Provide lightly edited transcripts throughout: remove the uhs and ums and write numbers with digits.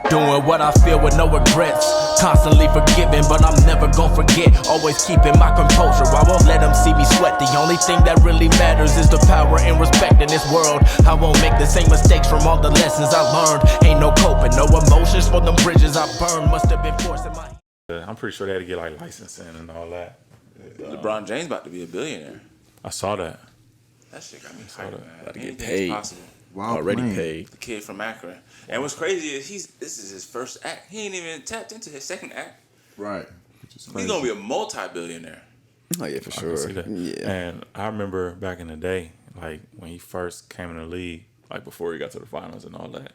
Doing what I feel with no regrets. Constantly forgiving, but I'm never gonna forget. Always keeping my composure, I won't let them see me sweat. The only thing that really matters is the power and respect in this world. I won't make the same mistakes from all the lessons I learned. Ain't no coping, no emotions for them bridges I burned. Must have been forced in my... I'm pretty sure they had to get like licensing and all that. LeBron James about to be a billionaire. I saw that. That shit got me hyped, man. About to get Anything paid. is possible. Wow, Already man. paid. The kid from Akron. And what's crazy is this is his first act. He ain't even tapped into his second act. Right. Which is He's crazy. gonna be a multi-billionaire. Oh yeah, for I can sure. see that. Yeah. And I remember back in the day, like when he first came in the league, like before he got to the finals and all that,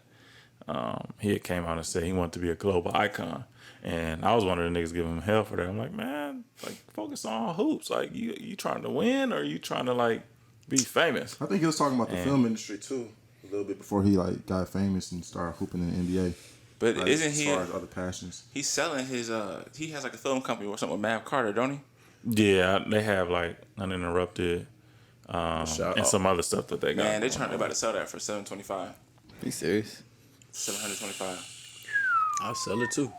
he had came out and said he wanted to be a global icon. And I was one of the niggas giving him hell for that. I'm like, man, like focus on hoops. Like you trying to win or you trying to like be famous? I think he was talking about the film industry too, a little bit before he like got famous and started hooping in the NBA. But Like, isn't as he? far as other passions? He's selling his. He has like a film company or something with Mav Carter, don't he? Yeah, they have like Uninterrupted and some other stuff that they got. Man, they're about to sell that for $725. Be serious. $725. I'll sell it too.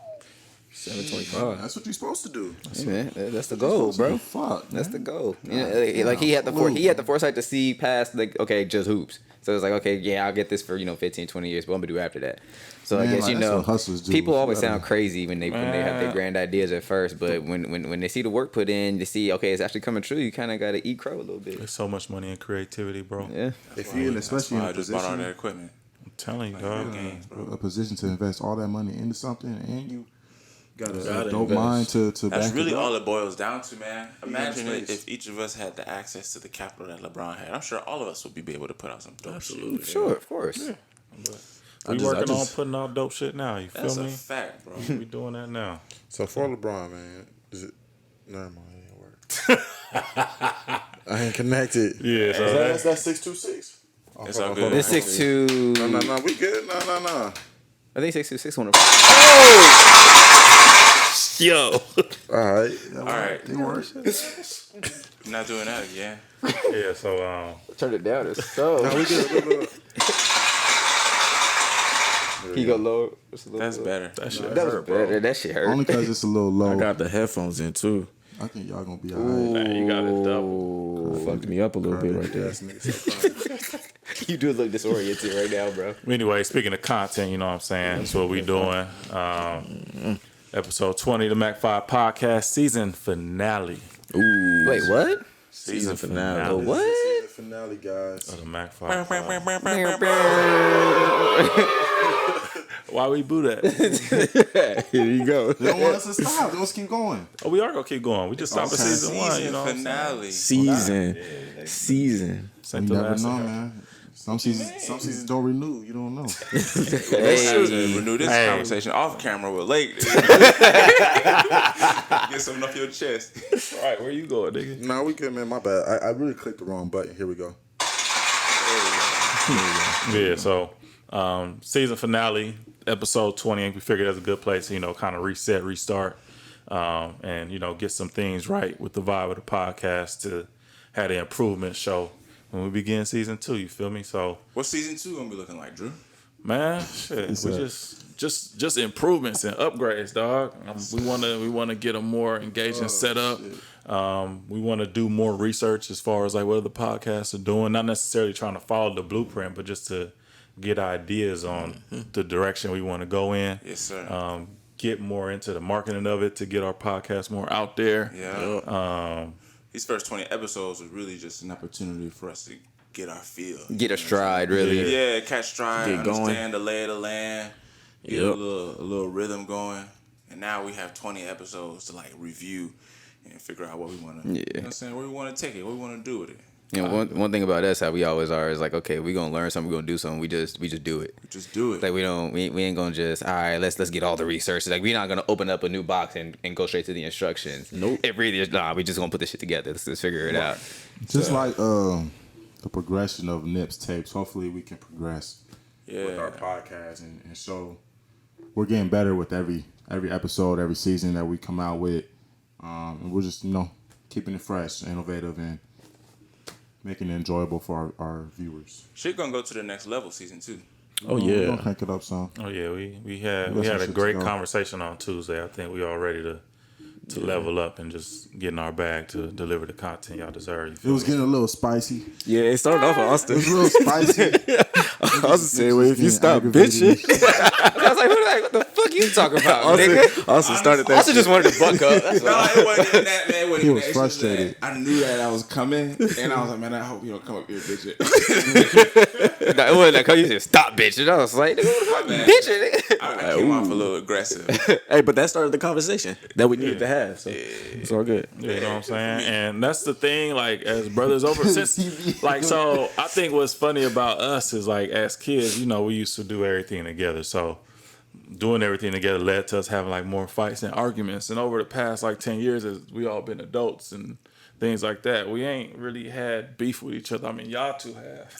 $725. That's what you're supposed to do. Hey, man, that's the goal, bro. Fuck, That's man. the goal. Like he had the foresight to see past like just hoops. So it's like, okay, yeah, I'll get this for 15, 20 years, but I'm gonna do after that. So Man, I guess like, that's what hustlers do. people always You gotta- sound crazy when they have their grand ideas at first, but when they see the work put in, they see okay, it's actually coming true. You kind of gotta eat crow a little bit. There's so much money in creativity, bro. Yeah. If you're especially in I a just bought all that position, equipment. I'm telling you, dog. Games, bro. a position to invest all that money into something, and you got Gotta a dope invest. mind to That's back really it up. all it boils down to, man. Imagine space. if each of us had the access to the capital that LeBron had. I'm sure all of us would be able to put out some dope shit. Sure, of course. We working on putting out dope shit now. You feel That's a me? fact, bro. We doing that now. So for LeBron, man, is it? Never mind, it didn't work. I ain't connected. Yeah, so That's 626. Oh, It's hold all on, good. hold on, It's hold on. 6'2". No, we good. No. I think 6'2", 6'1". Yo. All right. All right. It works. I'm not doing that again. yeah, so Turn it down. It's so. No, we good. He go low. That's better. that shit That was hurt, bro. better. That shit hurt. Only because it's a little low. Oh. I, got the headphones in too. think y'all gonna be alright. Man, you got it double. Fucked me up a little bit right there. You do look disoriented right now, bro. Anyway, speaking of content, you know what I'm saying? That's what we doing. Episode 20 of the Mac 5 Podcast season finale. Ooh. Wait, what? Season finale. The what? Season finale, guys. Of the Mac 5 Podcast. Why we boo that? Here you go. They don't want us to stop. They want us to keep going. Oh, we are gonna keep going. We just stopped at Okay. season 1, you know what I'm saying? finale. Season. Sent You the never last know, man. Some seasons don't renew. You don't know. Let's renew this conversation off camera with Lake. Get something off your chest. All right, where you going, nigga? No, we good, man. My bad. I really clicked the wrong button. Here we go. Yeah, so season finale, episode 20. We figured that's a good place to, kind of reset, restart, and, get some things right with the vibe of the podcast to have the improvement show when we begin season 2. You feel me? So, What's season 2 gonna be looking like, Drew? man, shit, we just improvements and upgrades, dog. We wanna get a more engaging setup. We want to do more research as far as like what other podcasts are doing. Not necessarily trying to follow the blueprint, but just to get ideas on the direction we want to go in. Yes, sir. Get more into the marketing of it to get our podcast more out there. Yeah. These first 20 episodes was really just an opportunity for us to get our feel. Get a stride, really. Yeah, catch stride, Get going. understand the lay of the land, get a little rhythm going. And now we have 20 episodes to like review and figure out what we want to, you know what I'm saying, where we want to take it, what we want to do with it. One thing about us, how we always are, is like, okay, we gonna learn something, we gonna do something. We just do it. Just do it. Like we ain't gonna just all right. Let's get all the research. Like we're not gonna open up a new box and go straight to the instructions. Nope. It really is we just gonna put this shit together. Let's figure it out. Just like the progression of Nips tapes. Hopefully, we can progress with our podcast and show we're getting better with every episode, every season that we come out with. And we're just keeping it fresh, innovative, and making it enjoyable for our viewers. Shit gonna go to the next level season 2. Oh We're yeah. gonna crank it up some. Oh yeah, we had got some a shit great to go. conversation on Tuesday. I think we all ready to level up and just get in our bag to deliver the content y'all deserve. You It feel was me? getting a little spicy. Yeah, it started off with It Austin. was a little spicy. Austin said, "Well, if you Getting stop aggravated. bitching." I was like, what the fuck you talking about, nigga? Austin started that. Also, just wanted to buck up. That's No, all. it wasn't even that, man. It wasn't He even was that. It's just frustrated. that I knew that I was coming, and I was like, man, I hope you don't come up here, bitch. No, it wasn't like, you said, stop, bitch. And I was like, nigga, what the fuck, Man. bitch? Nigga? I came off a little aggressive. Hey, but that started the conversation that we needed to have. So it's all good. Yeah, you know what I'm saying? And that's the thing, like, as brothers over since like, so I think what's funny about us is like as kids, you know, we used to do everything together. So doing everything together led to us having like more fights and arguments. And over the past like 10 years, as we all been adults and things like that, we ain't really had beef with each other. I mean, y'all two have.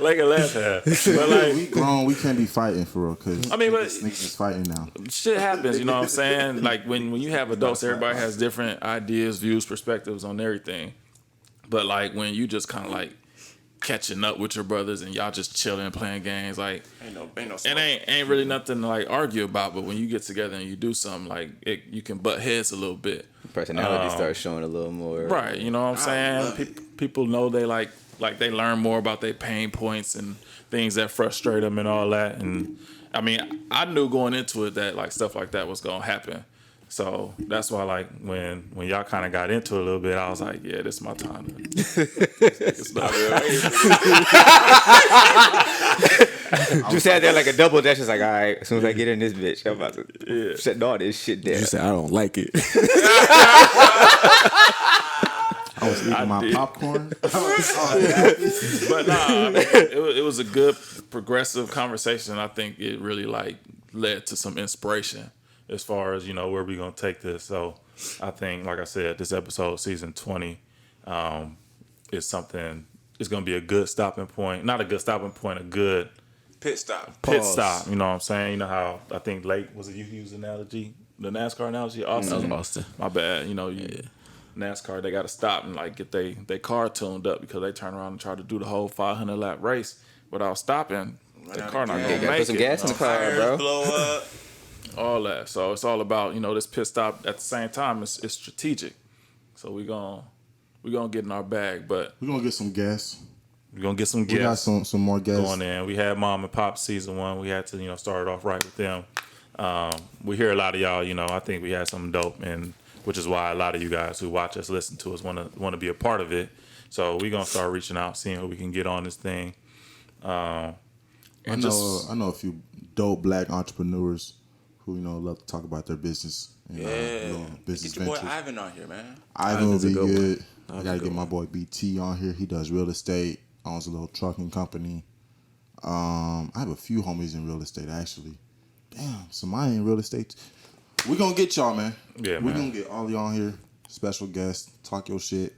Like a last half. But like, We grown. We can't be fighting for real. Cause I mean, but niggas is fighting now. shit happens, you know what I'm saying? Like when you have adults, everybody has different ideas, views, perspectives on everything. But like when you just kind of like catching up with your brothers and y'all just chilling, playing games, like Ain't no it smoke. ain't really nothing to like argue about. But when you get together and you do something, like you can butt heads a little bit. Personality starts showing a little more. Right, you know what I'm saying? love People know they like they learn more about their pain points and things that frustrate them and all that. And I mean, I knew going into it that like stuff like that was gonna happen. So that's why like when y'all kind of got into it a little bit, I was like, yeah, this is my time. It's not You sat there like a double dash. It's like, all right, as soon as I get in this bitch, I'm about to shut all this shit down. You said I don't like it. I was eating my did. popcorn. But nah, I mean, it was a good progressive conversation. I think it really like led to some inspiration as far as, you know, where we're gonna take this. So I think, like I said, this episode, season 20, is something. It's gonna be a good stopping point. Not a good stopping point. A good Pit stop. pit stop. You know what I'm saying? You know how I think Lake was it you used the analogy, the NASCAR analogy. Austin. That was Austin. My bad. You know, NASCAR, they got to stop and like get they car tuned up because they turn around and try to do the whole 500 lap race without stopping. The car not gonna gas. make Put some it. gas in the car, Tires bro. blow up. All that. So it's all about, you know, this pit stop. At the same time, it's strategic. So we gonna get in our bag, but We're gonna get some guests. we're gonna get some We got guests some more guests. going in. We had Mom and Pop season 1. We had to, you know, start it off right with them. We hear a lot of y'all, you know, I think we had something dope, and which is why a lot of you guys who watch us, listen to us, want to be a part of it. So we're gonna start reaching out, seeing who we can get on this thing. I know a few dope black entrepreneurs who, you know, love to talk about their business. And, Yeah. business Get your boy ventures. Ivan on here, man. Ivan will be good. I Ivan's gotta a get good my boy BT on here. He does real estate, owns a little trucking company. I have a few homies in real estate actually. Damn, somebody in real estate. We gonna get y'all, man. Yeah, we man. gonna get all y'all on here. Special guests, talk your shit.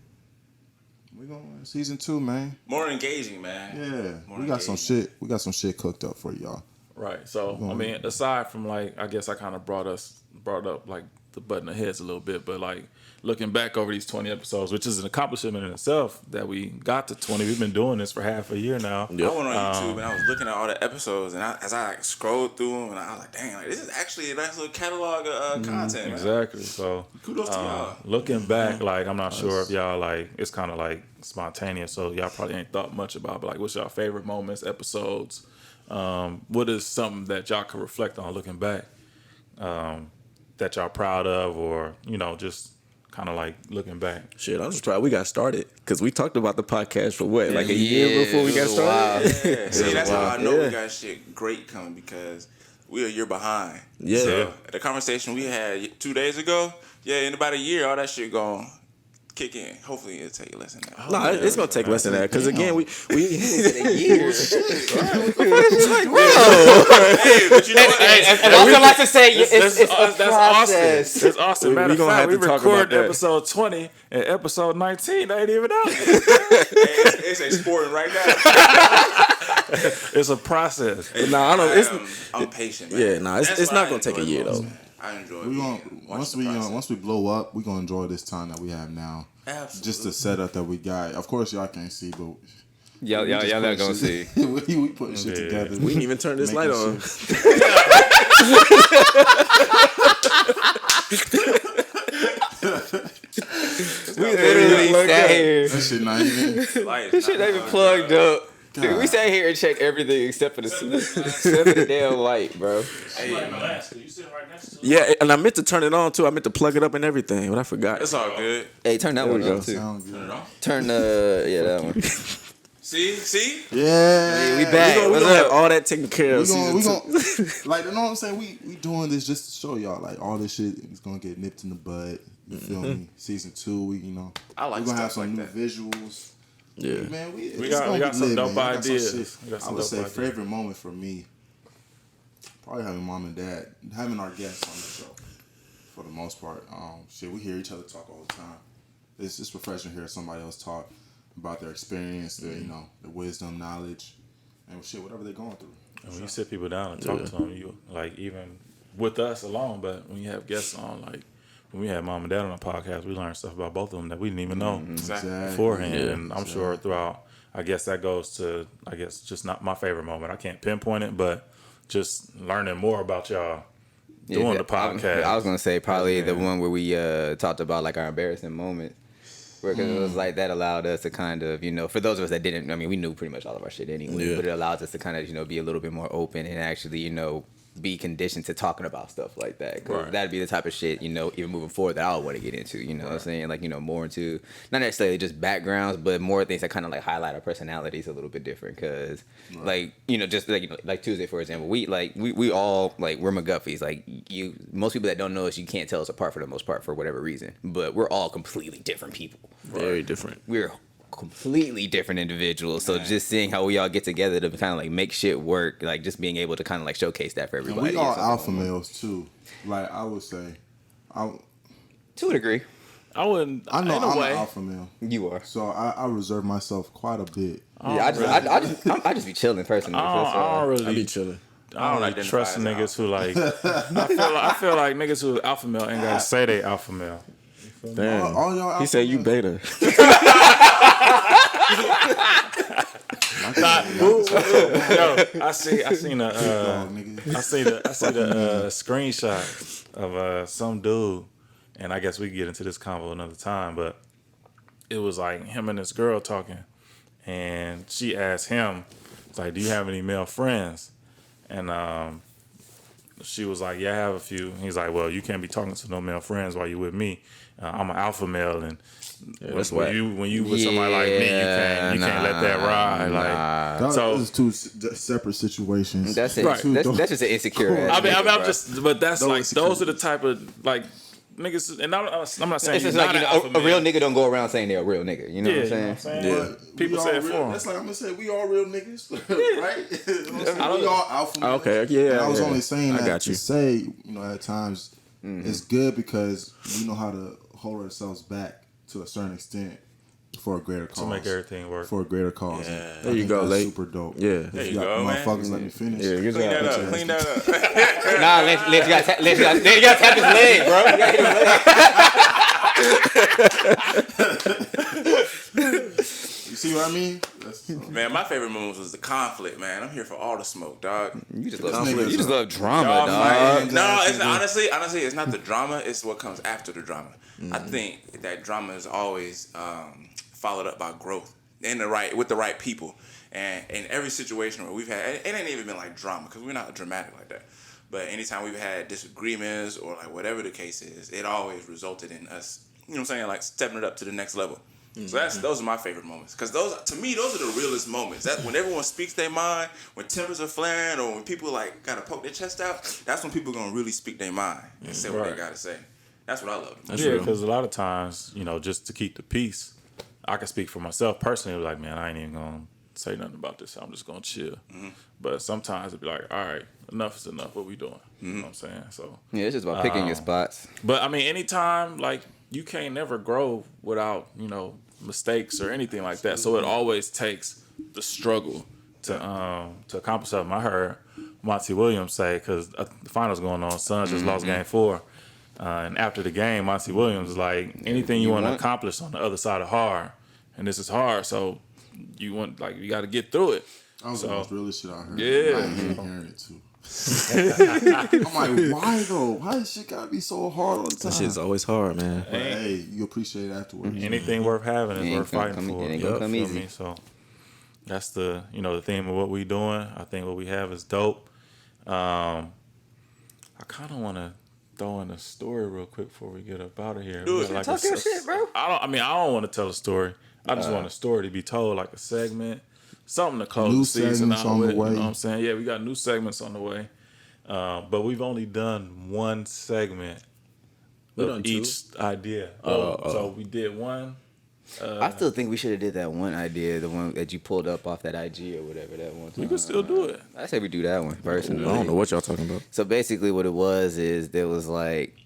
We gonna season 2, man. More engaging, man. Yeah, More we got some engaging. shit. We got some shit cooked up for y'all. Right. So I mean, aside from like, I guess I kind of brought up like the button of heads a little bit, but like looking back over these 20 episodes, which is an accomplishment in itself that we got to 20. We've been doing this for half a year now. I went on YouTube and I was looking at all the episodes, and as I like scrolled through them, and I was like, "Dang, like, this is actually a nice little catalog of content." Man. Exactly. So Kudos to y'all. looking back, like I'm not sure if y'all like it's kind of like spontaneous, so y'all probably ain't thought much about. But like, what's y'all favorite moments, episodes? What is something that y'all can reflect on looking back that y'all proud of, or you know, just kind of like looking back? Shit, I'm just proud we got started because we talked about the podcast for what, like a year before we got started. Yeah. See, that's how I know Yeah. we got shit great coming because we a year behind. Yeah. So, the conversation we had 2 days ago, in about a year, all that shit gonna kick in. Hopefully, it'll take less than that. No, it's gonna take less than that because again, we Years. Hey, but you know what? And also like to say, it's a That's process. Austin. It's Austin. Matter we of gonna fact, have we to talk recorded about that. episode 20 and episode 19 ain't even out. It's exporting right now. It's a process. Nah, I don't. I'm patient, man. Yeah, nah, it's That's not what I gonna take a enjoy year, most, though. man. I enjoy. We gonna watching once the we process. once we blow up, we gonna enjoy this time that we have now. Absolutely. Just the setup that we got. Of course, y'all can't see, but Y'all not gonna see. we putting shit together. We didn't even turn this light on. We literally sat here. That shit not even. This shit not even plugged up. Dude, we sat here and checked everything except for the damn light, bro. Yeah, and I meant to turn it on too. I meant to plug it up and everything, but I forgot. It's all good. Hey, turn that one up too. Sound good. Turn that one. See? Yeah, We back. We What's gonna have up? all that taken care of. We season gonna, two. like, you know what I'm saying? We doing this just to show y'all, like, all this shit is gonna get nipped in the bud. You feel me? Season 2, I like we're gonna have stuff some like new that. visuals. Yeah. Man, We it's got gonna be some lit, dope man. I got some ideas. shit. We got some I would dope say ideas. favorite moment for me, probably having mom and dad, having our guests on the show. For the most part, we hear each other talk all the time. It's just refreshing to hear somebody else talk about their experience, their their wisdom, knowledge, and shit, whatever they're going through. And when you sit people down and talk to them, you like even with us alone, but when you have guests on, like when we had mom and dad on the podcast, we learned stuff about both of them that we didn't even know beforehand. Yeah, and I'm sure throughout, I guess that goes to, just not my favorite moment. I can't pinpoint it, but just learning more about y'all doing the podcast. I was gonna say probably the one where we talked about like our embarrassing moments. Because it was like that allowed us to kind of, for those of us that didn't, I mean, we knew pretty much all of our shit anyway, but it allows us to kind of, be a little bit more open and actually, be conditioned to talking about stuff like that. Because that'd be the type of shit, even moving forward that I would want to get into, what I'm saying? Like, more into, not necessarily just backgrounds, but more things that kind of like highlight our personalities a little bit different. Because, like, just like, like Tuesday, for example, we all, like, we're McGuffies. Like, most people that don't know us, you can't tell us apart for the most part for whatever reason. But we're all completely different people. Very different. We're completely different individuals. So just seeing how we all get together to kind of like make shit work, like just being able to kind of like showcase that for And everybody. we all alpha males too. Like I would say, to a degree. I wouldn't. I know in a I'm way. an alpha male. You are. So I reserve myself quite a bit. I just be chilling personally. I don't I be really. chilling. I don't really trust niggas who like. I feel like niggas who alpha male ain't gotta say they alpha male. Damn. All y'all He alpha said you males. beta. Yo, I seen a nigga. I see the screenshot of some dude, and I guess we can get into this convo another time, but it was like him and this girl talking, and she asked him, it's like, do you have any male friends? And she was like, yeah, I have a few. He's like, well, you can't be talking to no male friends while you're with me. I'm an alpha male, and when you with somebody like me, you can't let that ride. Like, so Those two separate situations. That's it. Right. That's just an insecure. I mean, I'm bro. just, but that's like those are the type of like niggas, and I'm not saying It's you're just not like an alpha a male. real nigga don't go around saying they're a real nigga. You know Yeah, what I'm you know saying? what I'm saying? Yeah. But People we say all it for 'em. That's like I'm gonna say we all real niggas, right? You know what I'm saying? We all alpha males. Okay, yeah. And I was yeah. only saying I that got to you. say, at times it's good because we know how to hold ourselves back to a certain extent for a greater cause. To make everything work. For a greater cause. Yeah. And I There you think go, that's Late. super dope. Yeah. If There you y'all go, man. motherfuckers let me finish. Yeah, good Clean job. that up. Clean that up. Nah, Lynch, you gotta tap his leg, bro. You gotta hit his leg. You see what I mean? Man, my favorite moments was the conflict, man. I'm here for all the smoke, dog. You just nigga's love drama, Y'all dog. fighting. No, it's honestly, it's not the drama. It's what comes after the drama. I think that drama is always followed up by growth with the right people. And in every situation where we've had, it ain't even been like drama because we're not dramatic like that. But anytime we've had disagreements or like whatever the case is, it always resulted in us, you know what I'm saying, like stepping it up to the next level. So those are my favorite moments because those are the realest moments. That's when everyone speaks their mind, when tempers are flaring, or when people like gotta poke their chest out. That's when people gonna really speak their mind and say what they gotta say. That's what I love. Yeah, because a lot of times, just to keep the peace, I can speak for myself personally. Like, man, I ain't even gonna say nothing about this. I'm just gonna chill. But sometimes it'd be like, all right, enough is enough. What we doing? You know what I'm saying? So Yeah, it's just about picking your spots. But I mean, anytime, like, you can't never grow without, mistakes or anything like that. So it always takes the struggle to accomplish something. I heard Monty Williams say, because the finals going on, Suns just lost game 4. And after the game, Monty Williams was like, anything you want to accomplish on the other side of hard, and this is hard. So you got to get through it. That was the most realest shit I heard. Yeah. I hate hearing it too. I'm like, why though? Why this shit gotta be so hard all the time? That shit's always hard, man. But hey, you appreciate it afterwards. Anything worth having is worth fighting for. It ain't gonna come easy. So that's the theme of what we doing. I think what we have is dope. I kind of want to throw in a story real quick before we get up out of here. Do it. Talk your shit, bro. I don't want to tell a story. I just want a story to be told, like a segment, something to close New the season segments out on with. the way. You know what I'm saying? Yeah, we got new segments on the way. But we've only done one segment of each idea. So we did one. I still think we should have did that one idea, the one that you pulled up off that IG or whatever that one time. We could still do it. I say we do that one personally. I don't know what y'all talking about. So basically what it was is there was like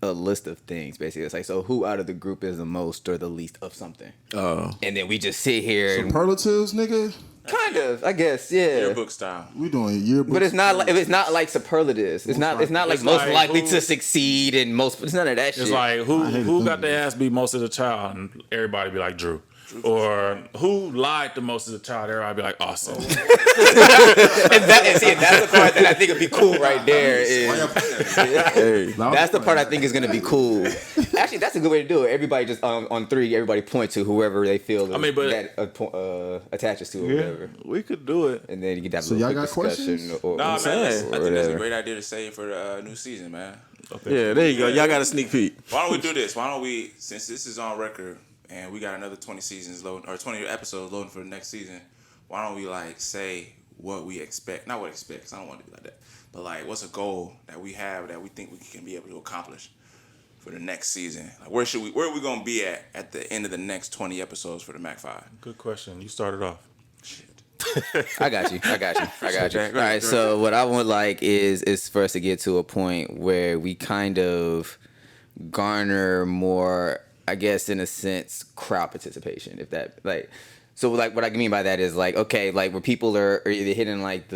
a list of things. Basically, it's like, so who out of the group is the most or the least of something? Oh. And then we just sit here and Superlatives, nigga. kind of, I guess, yeah. Yearbook style. We doing yearbook. But it's not like like superlatives. It's not like It's most like likely who- to succeed and most. It's none of that shit. It's like I hate who to got think their ass beat most of the child, and everybody be like Drew. Or who lied the most of the child? Everybody be like Austin. and that's the part that I think would be cool right there. Is, that's the part I think is gonna be cool. Actually, that's a good way to do it. Everybody just on three. Everybody point to whoever they feel that attaches to or whatever, We could do it. and then you get that. So little y'all quick got discussion questions? or Nah, man, I think that's a whatever. great idea to save for the new season, man. Yeah, there you go. Y'all got a sneak peek. Why don't we do this? Why don't we, since this is on record and we got another 20 seasons loading or 20 episodes loading for the next season, why don't we like say what we expect? Not what we expect, 'cause I don't want to do like that. But like, what's a goal that we have that we think we can be able to accomplish for the next season? Like, where are we gonna be at the end of the next 20 episodes for the Mac 5? Good question. You started off. I got you. All right. So what I would like is for us to get to a point where we kind of garner more, I guess, in a sense, crowd participation. If that like. So like what I mean by that is like, okay, like where people are either hitting like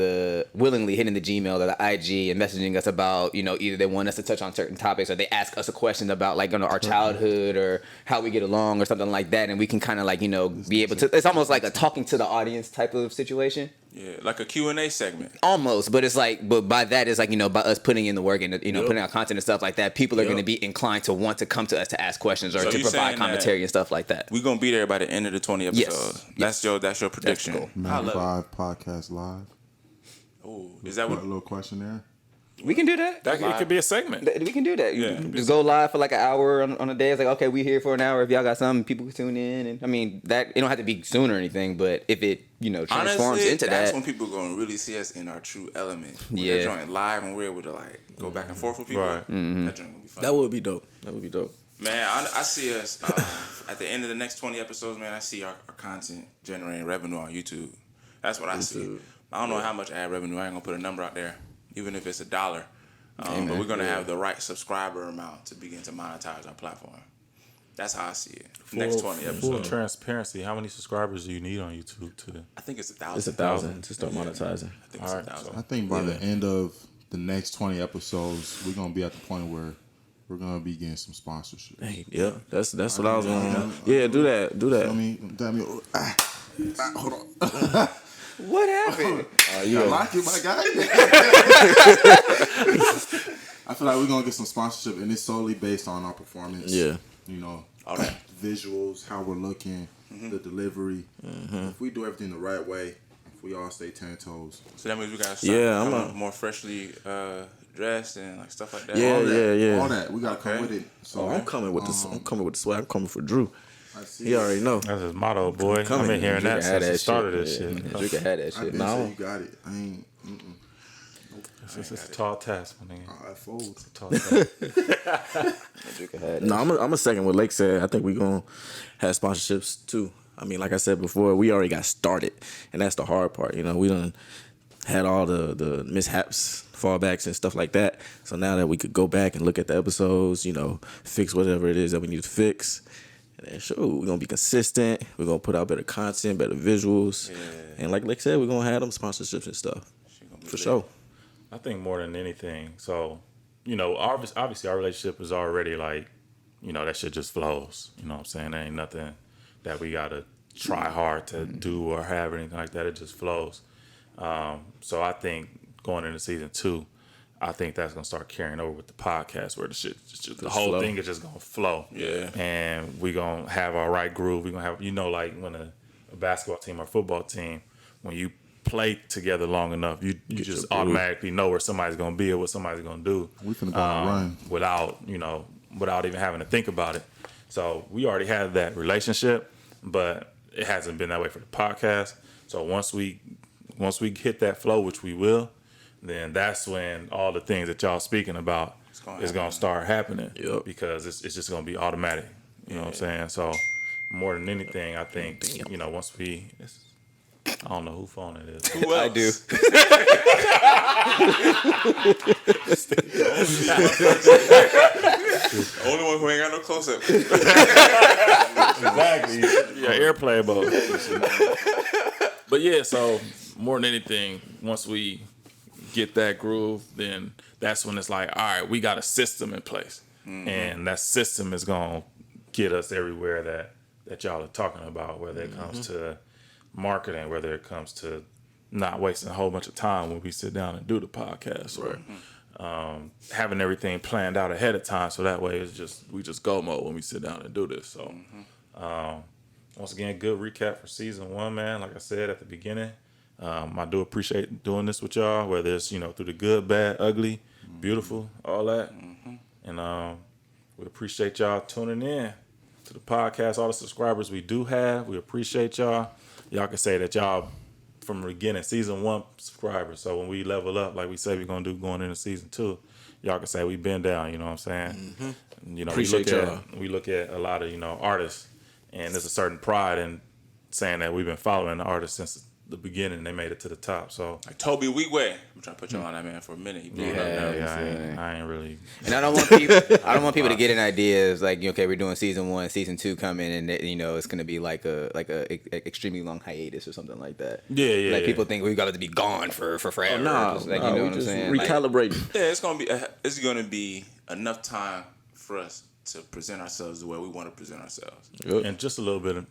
willingly hitting the Gmail or the IG and messaging us about, either they want us to touch on certain topics or they ask us a question about like our childhood or how we get along or something like that, and we can kind of like be able to. It's almost like a talking to the audience type of situation. Yeah, like a Q&A segment. Almost, but it's like, but by that is like, by us putting in the work and putting out content and stuff like that, people are going to be inclined to want to come to us to ask questions or So to you provide saying commentary and stuff like that. We're gonna be there by the end of the 20 episodes. Yes. That's your prediction. That's cool. Man 5 podcast live. Oh, is that Put what? a little questionnaire. We can do that. It could be a segment. We can do that. Yeah. Just go live for like an hour on a day. It's like, okay, we here for an hour. If y'all got something, people can tune in. And I mean, that it don't have to be soon or anything, but if it, transforms Honestly, into that's that. when people gonna really see us in our true element. When Yeah. they're joining live and we're able to like go back and forth with people. Right. That joint gonna be fun. That would be dope. Man, I see us at the end of the next 20 episodes, man. I see our content generating revenue on YouTube. That's what I see. I don't know how much ad revenue. I ain't gonna put a number out there, even if it's $1. But we're gonna have the right subscriber amount to begin to monetize our platform. That's how I see it. Next 20 Full episodes. transparency. How many subscribers do you need on YouTube to? I think it's 1,000. It's 1,000 to start monetizing. I think it's 1,000. I think by the end of the next 20 episodes, we're gonna be at the point where we're gonna be getting some sponsorship. Hey, yeah, that's what I was gonna. Yeah, do that. I mean, hold on. What happened? I like it, my guy. I feel like we're gonna get some sponsorship, and it's solely based on our performance. Yeah. All that. Visuals, how we're looking, the delivery. If we do everything the right way, if we all stay 10 toes. So that means we gotta start I'm becoming more freshly dressed and like stuff like that. Yeah. All that we gotta come with it. So I'm coming with the. I'm coming with the swag. I'm coming for Drew. I see. He already know. That's his motto, boy. I've Coming. been hearing that since the start of this Yeah. shit. You can have that I shit. did say you got it. I ain't. It's a tall task, my nigga. I fold. Tall task. You can have that. No, I'm a second what Lake said. I think we're gonna have sponsorships too. I mean, like I said before, we already got started, and that's the hard part. We done had all the mishaps, fallbacks, and stuff like that. So now that we could go back and look at the episodes, fix whatever it is that we need to fix. And then, sure, we're gonna be consistent. We're gonna put out better content, better visuals, and like Lake said, we're gonna have them sponsorships and stuff for sure. I think more than anything. So, obviously our relationship is already like, that shit just flows. You know what I'm saying? There ain't nothing that we gotta try hard to do or have anything like that. It just flows. So I think going into season 2, I think that's gonna start carrying over with the podcast, where the whole thing is just gonna flow. Yeah. And we gonna have our right groove. We gonna have, like when a basketball team or football team, when you play together long enough, you just automatically know where somebody's gonna be or what somebody's gonna do. We finna go on a run without even having to think about it. So we already had that relationship, but it hasn't been that way for the podcast. So once we hit that flow, which we will, then that's when all the things that y'all speaking about is gonna start happening. Yep. Because it's just gonna be automatic. You know what I'm saying? So more than anything, I think once we. I don't know who phone it is. Who else? I do. Only one who ain't got no close up. Exactly. Yeah, airplane mode. But yeah, so more than anything, once we get that groove, then that's when it's like, all right, we got a system in place. Mm-hmm. And that system is going to get us everywhere that y'all are talking about, whether it comes to marketing, whether it comes to not wasting a whole bunch of time when we sit down and do the podcast, or having everything planned out ahead of time, so that way we just go mode when we sit down and do this. So once again, good recap for season 1, man. Like I said at the beginning, I do appreciate doing this with y'all, whether it's through the good, bad, ugly, beautiful, all that. And we appreciate y'all tuning in to the podcast, all the subscribers we do have. We appreciate y'all. Y'all can say that y'all from the beginning, season 1 subscribers. So when we level up, like we say we're gonna do going into season 2, y'all can say we've been down. You know what I'm saying? And, Appreciate y'all. We look at a lot of artists, and there's a certain pride in saying that we've been following the artists since the beginning. They made it to the top. So like Toby Wigway, I'm trying to put you on that man for a minute. He blew it up now. I ain't really. And I don't want people to get an idea of like, okay, we're doing season 1, season 2 coming, and it's gonna be like a extremely long hiatus or something like that. Yeah. Like people think we got to be gone for forever. Nah, you know what I'm saying? Recalibrating. Yeah, it's gonna be enough time for us to present ourselves the way we want to present ourselves. Yep. And just a little bit of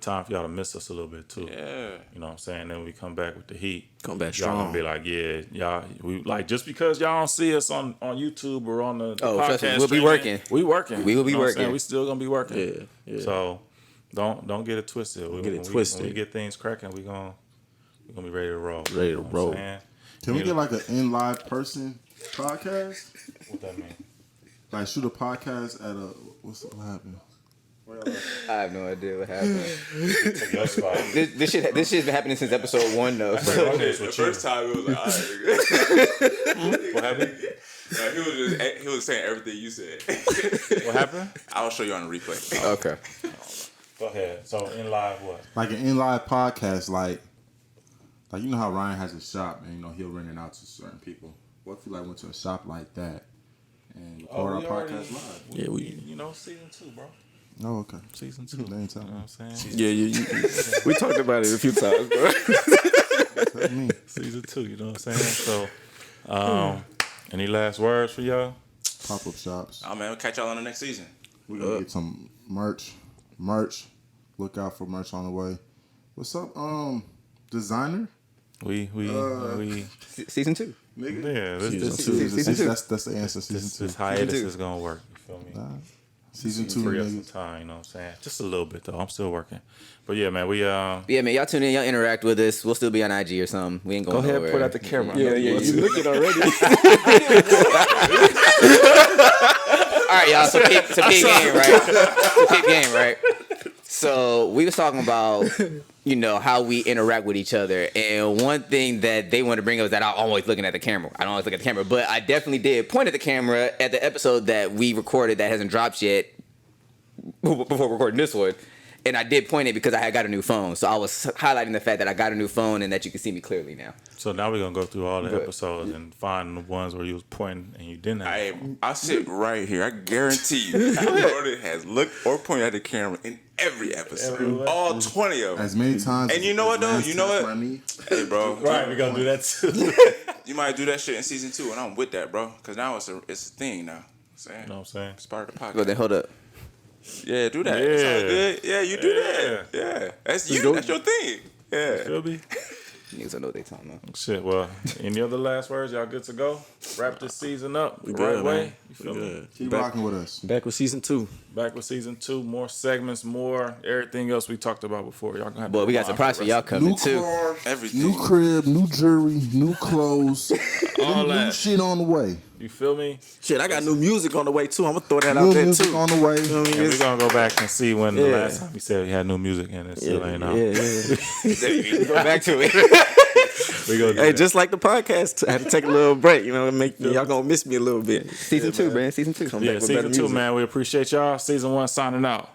time for y'all to miss us a little bit too. Yeah. You know what I'm saying? Then we come back with the heat. Come back y'all strong. gonna be like, yeah, y'all, we like, just because y'all don't see us on YouTube or on the podcast, we'll be working. We working. We will be working. We still gonna be working. Yeah. So don't get it twisted. When we get things cracking, we gonna be ready to roll. Ready to roll. Can we get like an in live person podcast? What that mean? Like shoot a podcast at what happened? I have no idea what happened. Take your spot. This shit's been happening since episode 1 though. The first time it was like, all right. What happened? He was saying everything you said. What happened? I'll show you on the replay. Okay. Go ahead. So in live what? Like an in live podcast, like you know how Ryan has a shop and he'll rent it out to certain people. What if you went to a shop like that and record our podcast live? Yeah, season 2, bro. Oh, okay. Season 2. They ain't telling You know me. what I'm saying? Yeah, we talked about it a few times, bro. Tell me. Season 2, you know what I'm saying? So, any last words for y'all? Pop-up shops. Oh man, we'll catch y'all on the next season. We're going to get some merch. Look out for merch on the way. What's up, designer? We Season 2. Nigga. yeah. Season 2. That's the answer. Season 2. This hiatus Season 2. is gonna work. You feel me? Nah. Season 2, Free up some niggas. time. You know what I'm saying? Just a little bit though. I'm still working. But yeah, man. We Yeah, man, y'all tune in, y'all interact with us. We'll still be on IG or something. We ain't going nowhere. put out the camera. Yeah, you looking already. All right, y'all. So peep game, right? So peep game, right? So we was talking about, how we interact with each other, and one thing that they want to bring up is that I'm always looking at the camera. I don't always look at the camera, but I definitely did point at the camera at the episode that we recorded that hasn't dropped yet before recording this one. And I did point it because I had got a new phone. So I was highlighting the fact that I got a new phone and that you can see me clearly now. So now we're gonna go through all the Good. episodes and find the ones where you was pointing and you didn't have. I sit right here. I guarantee you, Jordan has looked or pointed at the camera in every episode. All 20 of them. As many times. And you know what, though? You know what? Hey, bro. Right, we're gonna do that too. You might do that shit in season 2, and I'm with that, bro. Because now it's a thing now. You know what I'm saying? It's part of the podcast. Well, then hold up. Yeah, do that. It's all good. Yeah, you do that. Yeah, that's you. That's your thing. Yeah. Feel me? Niggas don't know what they talking about. Shit, well, any other last words? Y'all good to go? Wrap this season up the good, right way. man. You feel me? Keep rocking with us. Back with season 2. Back with season 2, more segments, more everything else we talked about before. Y'all gonna have to Boy, we got surprise for y'all coming New too. car, Everything. new crib, new jewelry, new clothes, All new that. shit on the way. You feel me? Shit, I got new music on the way too. I'm gonna throw that New out there music too. on the way. You know what I mean? And we're gonna go back and see when the Yeah. last time he said he had new music and it still ain't out. Yeah. Go back to it. We go do Hey, that. just like the podcast, I had to take a little break. You know, make y'all gonna miss me a little bit. Season 2, man. Season 2. Come Yeah, back with better season 2, music. man. We appreciate y'all. Season 1 signing out.